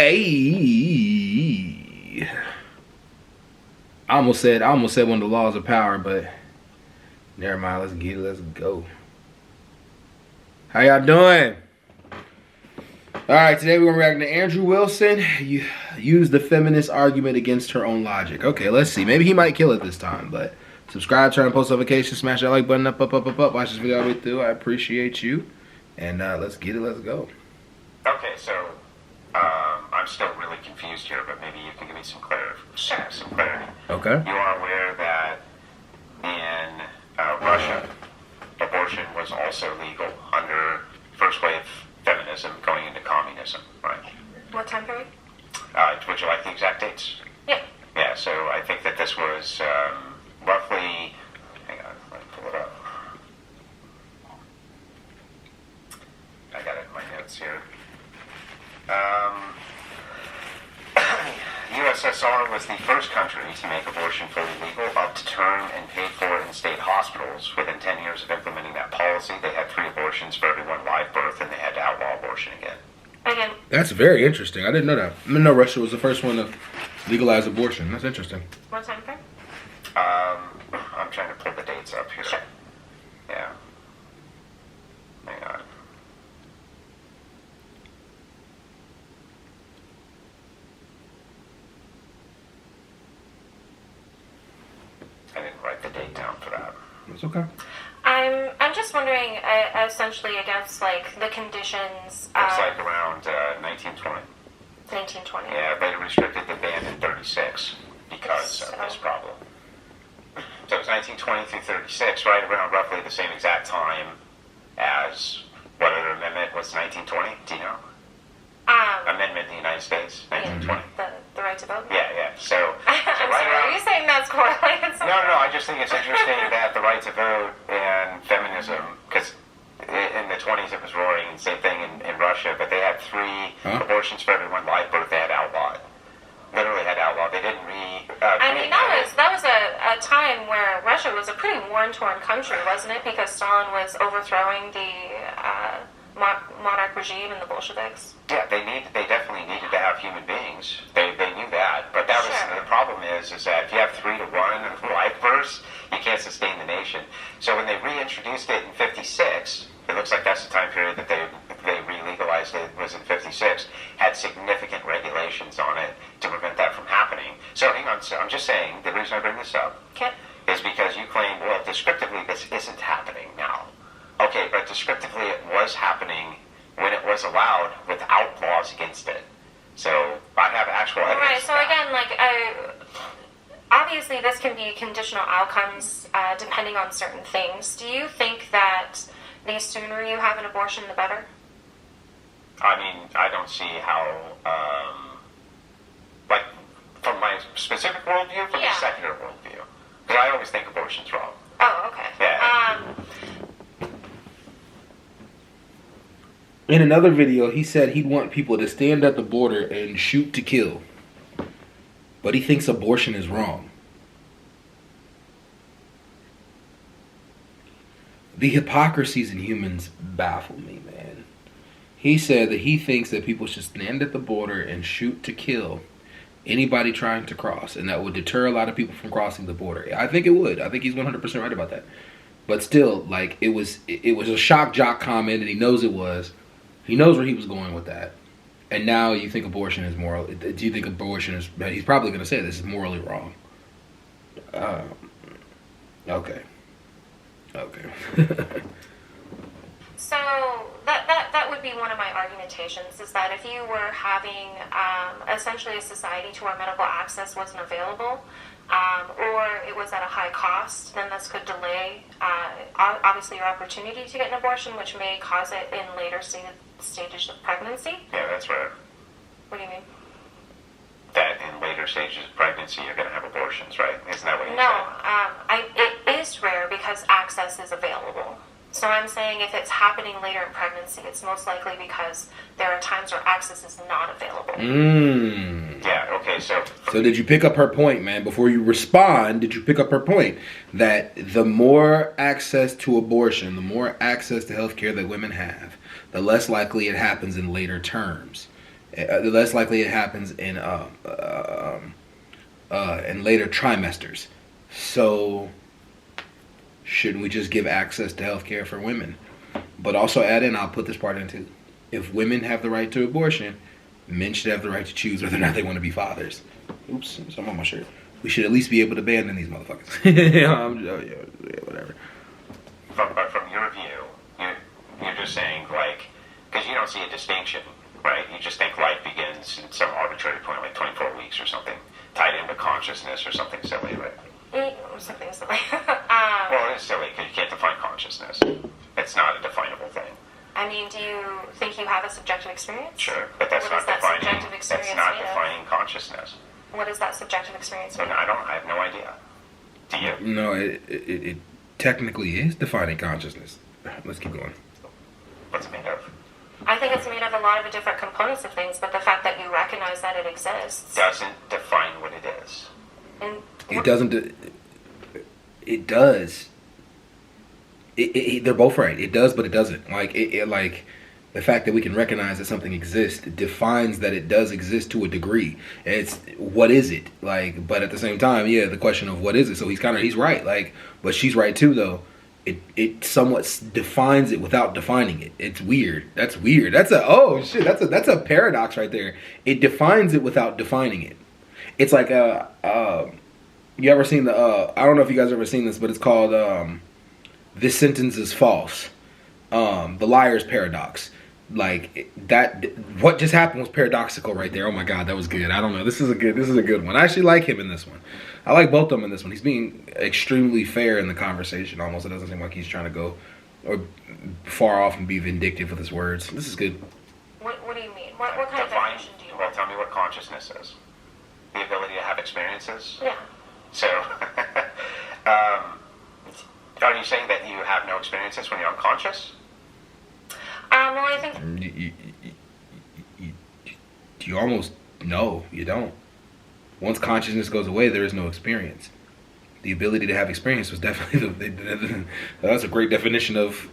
Hey, I almost said one of the laws of power, but never mind. Let's get it. Let's go. How y'all doing? All right, today we're gonna react to Andrew Wilson. You use the feminist argument against her own logic. Okay, let's see. Maybe he might kill it this time, but subscribe, turn on post notifications, smash that like button up. Watch this video all the way through. I appreciate you. And let's get it. Let's go. Okay, so I'm still really confused here, but maybe you can give me some clarity. Sure. Some clarity. Okay. You are aware that in Russia, abortion was also legal under first wave feminism going into communism, right? What time period? Would you like the exact dates? Yeah. Yeah, so I think that this was roughly, hang on, let me pull it up. I got it in my notes here. USSR was the first country to make abortion fully legal, about to term and paid for in state hospitals. Within 10 years of implementing that policy, they had 3 abortions for every 1 live birth, and they had to outlaw abortion again. Again. That's very interesting. I didn't know that. I didn't know Russia was the first one to legalize abortion. That's interesting. What time frame? I'm trying to pull the dates up here. Sure. Yeah. Hang on. I didn't write the date down for that. It's okay. I'm just wondering, essentially, I guess, like the conditions. It's like around 1920. 1920. Yeah, they restricted the ban in 36 because of this problem. So it was 1920 through 36, right around roughly the same exact time as what other amendment was 1920? Do you know? Amendment in the United States, 1920. The right to vote? Yeah. So I'm right sorry, around, are you saying that's correlated? No, I just think it's interesting that the right to vote and feminism, because in the 20s it was roaring, and same thing in Russia, but they had 3 abortions for every 1 live birth they had outlawed. Literally had outlawed. They didn't that was a time where Russia was a pretty war-torn country, wasn't it? Because Stalin was overthrowing the monarch regime and the Bolsheviks. Yeah, they definitely needed to have human beings. They knew that, but that was the problem is that if you have 3 to 1 live births, you can't sustain the nation. So when they reintroduced it in '56, it looks like that's the time period that they re-legalized it, was in '56, had significant regulations on it to prevent that from happening. So hang on, so I'm just saying, the reason I bring this up is because you claim, well, descriptively this isn't happening now. Okay, but descriptively it was happening when it was allowed without laws against it. So I have actual evidence. Right, so again, like, obviously this can be conditional outcomes depending on certain things. Do you think that the sooner you have an abortion, the better? I mean, I don't see how, like, from my specific worldview, from the secular worldview. Because I always think abortion's wrong. Oh, okay. Yeah. In another video, he said he'd want people to stand at the border and shoot to kill. But he thinks abortion is wrong. The hypocrisies in humans baffle me, man. He said that he thinks that people should stand at the border and shoot to kill anybody trying to cross, and that would deter a lot of people from crossing the border. I think it would. I think he's 100% right about that. But still, like, it was a shock jock comment, and he knows it was. He knows where he was going with that. And now you think abortion is moral. Do you think abortion is... He's probably going to say this is morally wrong. Okay. So that would be one of my argumentations, is that if you were having essentially a society to where medical access wasn't available, or it was at a high cost, then this could delay, obviously, your opportunity to get an abortion, which may cause it in later stages of pregnancy. Yeah, that's right. What do you mean? That in later stages of pregnancy, you're going to have abortions, right? Isn't that what you said? No, it is rare because access is available. So I'm saying if it's happening later in pregnancy, it's most likely because there are times where access is not available. Yeah, okay, so did you pick up her point, man? Before you respond, did you pick up her point? That the more access to abortion, the more access to health care that women have, the less likely it happens in later terms. Less likely it happens in later trimesters. So shouldn't we just give access to health care for women? But also add in, I'll put this part in too. If women have the right to abortion, men should have the right to choose whether or not they want to be fathers. Oops, something on my shirt. We should at least be able to abandon these motherfuckers. Yeah, whatever. But from your view, you're just saying, like, because you don't see a distinction, right? You just think life begins at some arbitrary point, like 24 weeks or something, tied into consciousness or something silly, right? Something silly. Well, it is silly because you can't define consciousness. It's not a definable thing. I mean, do you think you have a subjective experience? Sure, but that's What not is that defining. subjective That's experience not made of? defining consciousness. What is that subjective experience? So I have no idea. Do you? No, it technically is defining consciousness. Let's keep going. What's it made of? I think it's made of a lot of different components of things, but the fact that you recognize that it exists. Doesn't define what it is. And It doesn't. It does. They're both right. It does, but it doesn't. Like like the fact that we can recognize that something exists defines that it does exist to a degree. It's what is it like? But at the same time, yeah, the question of what is it. So he's right. Like, but she's right too, though. It somewhat defines it without defining it. It's weird. That's weird. That's a paradox right there. It defines it without defining it. It's like you ever seen the I don't know if you guys ever seen this, but it's called This Sentence is False. The Liar's Paradox. Like that, what just happened was paradoxical right there. Oh my God, that was good. I don't know. This is a good one. I actually like him in this one. I like both of them in this one. He's being extremely fair in the conversation. Almost, it doesn't seem like he's trying to go or far off and be vindictive with his words. This is good. what do you mean? What kind of Define. definition do you Well, want? tell me what consciousness is. The ability to have experiences. Yeah. So, are you saying that you have no experiences when you're unconscious? Well, I think You almost no, you don't. Once consciousness goes away, there is no experience. The ability to have experience was definitely that's a great definition of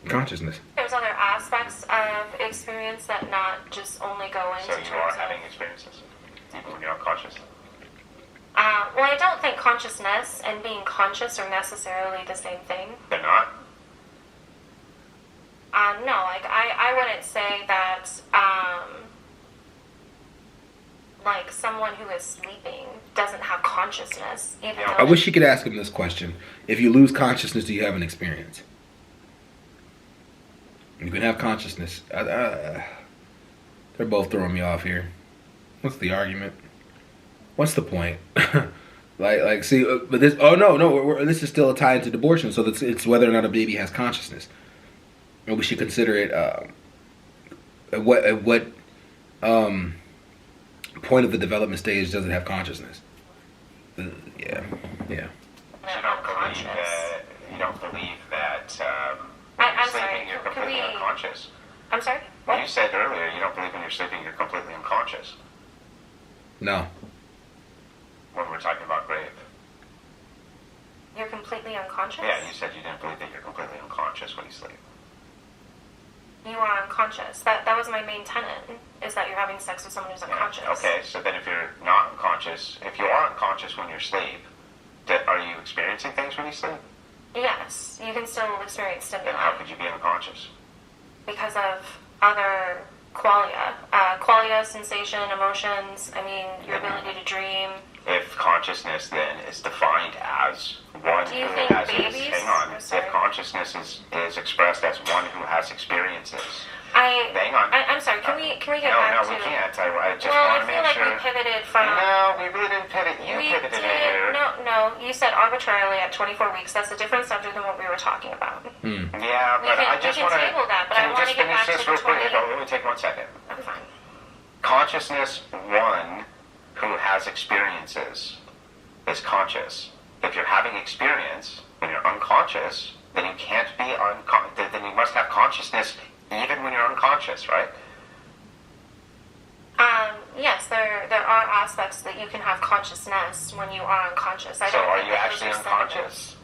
consciousness. there's other aspects of experience that not just only go into So you terms are having of. experiences, even when you're unconscious. Well, I don't think consciousness and being conscious are necessarily the same thing. They're not. No, like I wouldn't say that like someone who is sleeping doesn't have consciousness, even Yeah. though I wish you could ask him this question. If you lose consciousness, do you have an experience? You can have consciousness. They're both throwing me off here. What's the argument? What's the point? See, but this. Oh no, this is still a tie into abortion. So it's whether or not a baby has consciousness, and we should consider it. At what point of the development stage does it have consciousness? Yeah. they're You don't believe unconscious. that. You don't believe that. I'm sleeping, sorry, you're could completely we- unconscious. I'm sorry? Well, you said earlier you don't believe when you're sleeping you're completely unconscious. No. When we're talking about grave. You're completely unconscious? Yeah, you said you didn't believe that you're completely unconscious when you sleep. You are unconscious. That was my main tenet, is that you're having sex with someone who's unconscious. Yeah. Okay, so then if you're not unconscious, if you are unconscious when you're asleep, are you experiencing things when you sleep? Yes, you can still experience Then stimuli how could you be unconscious? because of other qualia. Qualia, sensation, emotions, I mean, your ability to dream. If consciousness then is defined as one Do you who think has babies- hang on, I'm sorry. if consciousness is expressed as one who has experiences. Hang on. I'm sorry, can we get No, back no, to... we can't. I just Well, want I to feel make like sure. we pivoted from... No, we really didn't pivot. You We pivoted did. in here. No, you said arbitrarily at 24 weeks. That's a different subject than what we were talking about. Yeah, but I just we want can to. table that, but I Can we want just to get finish back this to real the quick? 20... Oh, let me take 1 second. I'm fine. Consciousness one who has experiences is conscious. If you're having experience when you're unconscious, then you can't be then you must have consciousness even when you're unconscious, right? Yes, there are aspects that you can have consciousness when you are unconscious. I So don't are think you that those actually are synonyms. unconscious?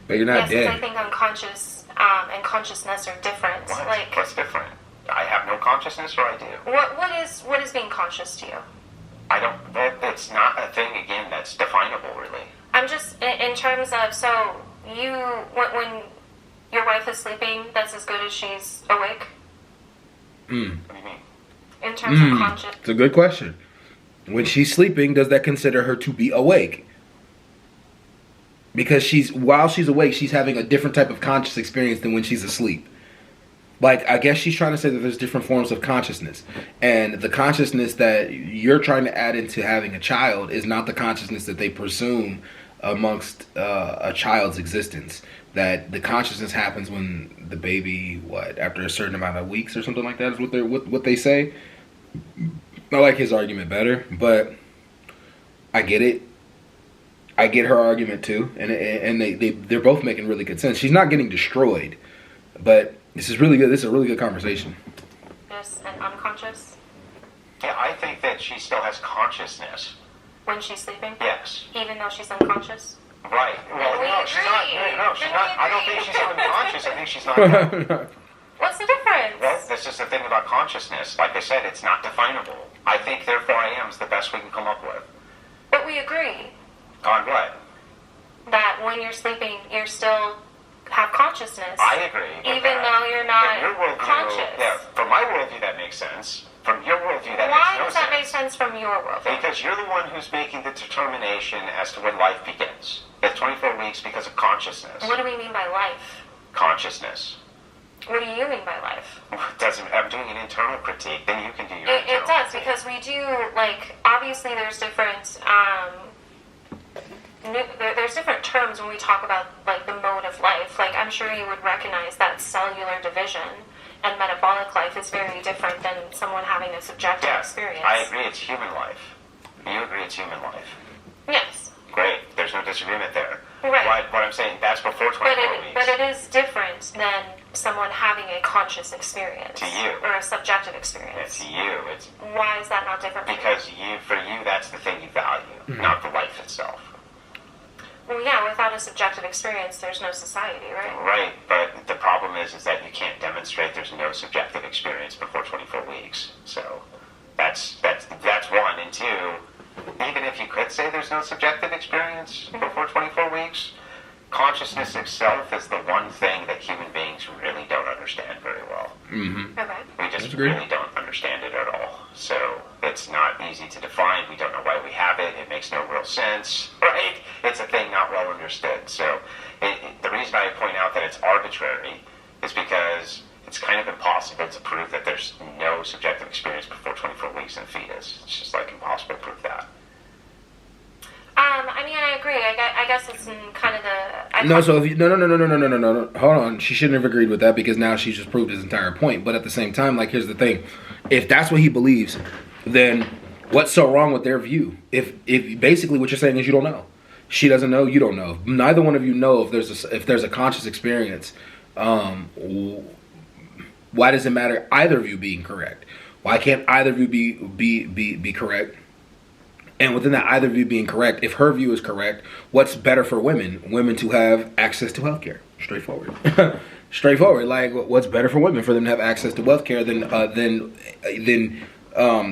But you're not Yes, because I dead. think unconscious and consciousness are different. What? Like, What's different? I have no consciousness, or I do. What is being conscious to you? I don't. It's not a thing again that's definable, really. I'm just in terms of, so you when your wife is sleeping, that's as good as she's awake. What do you mean? In terms of conscious. It's a good question. When she's sleeping, does that consider her to be awake? Because while she's awake, she's having a different type of conscious experience than when she's asleep. Like, I guess she's trying to say that there's different forms of consciousness. And the consciousness that you're trying to add into having a child is not the consciousness that they presume amongst a child's existence. That the consciousness happens when the baby, after a certain amount of weeks or something like that is what they say. I like his argument better, but I get it. I get her argument too, and they're both making really good sense. She's not getting destroyed, but this is really good. This is a really good conversation. Yes, and unconscious. Yeah, I think that she still has consciousness. When she's sleeping? Yes. Even though she's unconscious? Right. Well, we no, she's not. No, she's Then not. we I don't agree. think she's unconscious. I think she's not. What's the difference? Well, this is the thing about consciousness. Like I said, it's not definable. I think therefore I am is the best we can come up with. But we agree On what? that when you're sleeping, you still have consciousness. I agree. with Even that. though you're From not your worldview, conscious. Yeah, from my worldview that makes sense. From your worldview that Why makes does no that sense. make sense from your worldview? Because you're the one who's making the determination as to when life begins. It's 24 weeks because of consciousness. What do we mean by life? Consciousness. What do you mean by life? I'm doing an internal critique. Then you can do your It internal does, critique. because we do, like, obviously there's different, there's different terms when we talk about, like, the mode of life. Like, I'm sure you would recognize that cellular division and metabolic life is very different than someone having a subjective Yeah, experience. I agree it's human life. You agree it's human life. Yes. Great. There's no disagreement there. Right. What I'm saying, that's before 24 weeks. But it is different than someone having a conscious experience. To you. Or a subjective Yeah, experience. to you, it's Why is that not different? because for you, that's the thing you value, not the life itself. Well, yeah, without a subjective experience, there's no society, right? Right, but the problem is that you can't demonstrate there's no subjective experience before 24 weeks. So that's one. And two, even if you could say there's no subjective experience before 24 weeks, consciousness itself is the one thing that human beings really don't understand very well. Mm-hmm. Okay. We just Agree. really don't understand it at all. So it's not easy to define. We don't know why we have it. It makes no real sense, right? It's a thing not well understood. So the reason I point out that it's arbitrary is because it's kind of impossible to prove that there's no subjective experience before 24 weeks in a fetus. It's just like impossible to prove that. I mean, I agree. I guess it's in kind of the... No, so if you, no. Hold on. She shouldn't have agreed with that because now she's just proved his entire point. But at the same time, like, here's the thing. If that's what he believes, then what's so wrong with their view? If basically what you're saying is you don't know. She doesn't know, you don't know. Neither one of you know if there's a conscious experience. Why does it matter either of you being correct? Why can't either of you be correct? And within that either of you being correct, if her view is correct, what's better for women? Women to have access to healthcare. Straightforward. Straightforward. Like, what's better for women? For them to have access to healthcare than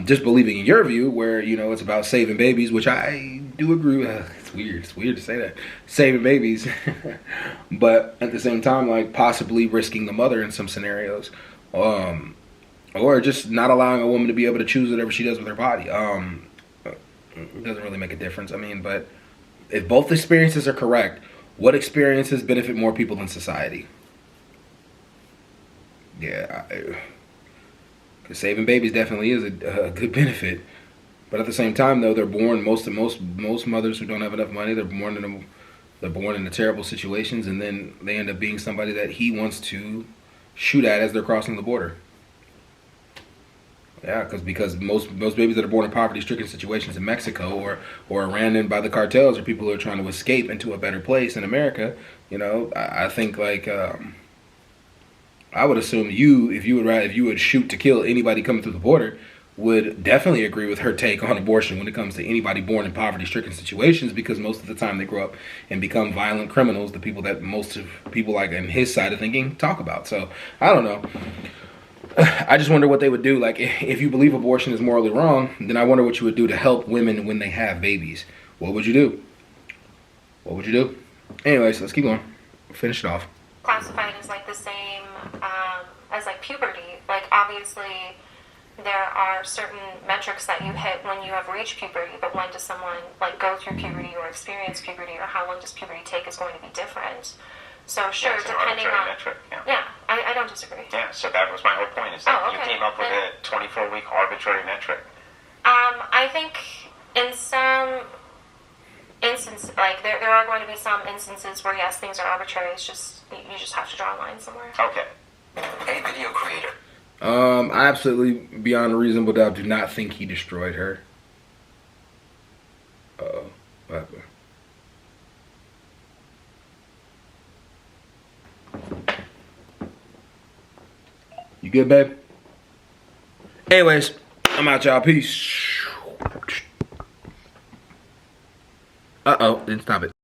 just believing in your view, where, you know, it's about saving babies, which I do agree with. It's weird. It's weird to say that. Saving babies. But at the same time, like, possibly risking the mother in some scenarios. Or just not allowing a woman to be able to choose whatever she does with her body. It doesn't really make a difference. I mean, but if both experiences are correct, what experiences benefit more people in society? Yeah, because saving babies definitely is a good benefit. But at the same time, though, they're born. Most mothers who don't have enough money, they're born into terrible situations, and then they end up being somebody that he wants to shoot at as they're crossing the border. Yeah, because most babies that are born in poverty-stricken situations in Mexico or ran in by the cartels are people who are trying to escape into a better place in America. You know, I think, like, I would assume if you would shoot to kill anybody coming through the border, would definitely agree with her take on abortion when it comes to anybody born in poverty-stricken situations, because most of the time they grow up and become violent criminals, the people that most of people, like, in his side of thinking talk about. So I don't know. I just wonder what they would do. Like, if you believe abortion is morally wrong, then I wonder what you would do to help women when they have babies. What would you do? What would you do? Anyways, let's keep going. Finish it off. Classified as like the same as like puberty. Like obviously there are certain metrics that you hit when you have reached puberty, but when does someone like go through puberty or experience puberty, or how long does puberty take is going to be different. So sure, Yeah, it's an depending arbitrary on metric. yeah, I don't disagree. Yeah, so that was my whole point, is that Oh, you okay. came up with a 24-week arbitrary metric. I think in some instances, like there are going to be some instances where yes, things are arbitrary. It's just you just have to draw a line somewhere. Okay. A video creator. I absolutely, beyond a reasonable doubt, do not think he destroyed her. Uh-oh. What happened? You good, babe? Anyways, I'm out, y'all. Peace. Uh-oh. Didn't stop it.